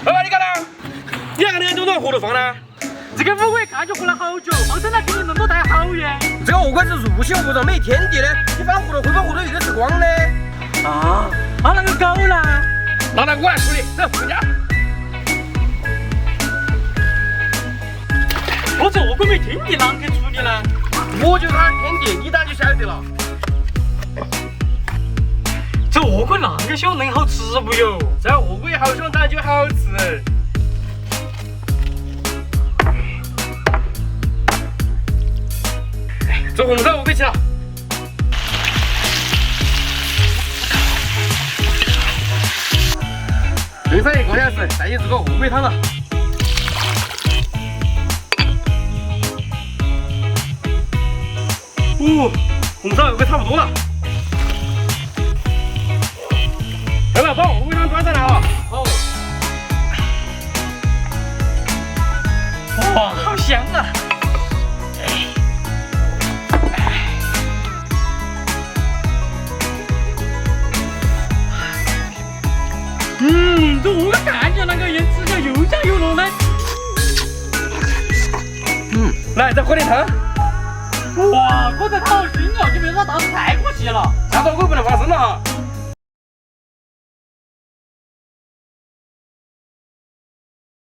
老板，你干呢？你那个脸都往河头放呢？这个乌龟看就活了好久，放生了给你那么大好远。这个乌龟是入侵物种，没天敌的，你放河头会把河头一个吃光的。啊，那个狗呢？那我来处理，走回家。我这乌龟没天敌，啷个处理呢？我就是它的天敌，你当就晓得了。这乌龟啷个小能好吃不哟？这乌龟好凶，当然就好吃。做红烧乌龟去了。炖上1个小时，再去做个乌龟汤了。红烧乌龟差不多了。来了，把乌龟汤端上来啊！好。哇，好香啊！这乌龟看起来那个颜吃起来又香又浓的。来，再喝点汤。哇，喝得好腥哦！你为啥倒得太可惜了？下次我不能放生了哈。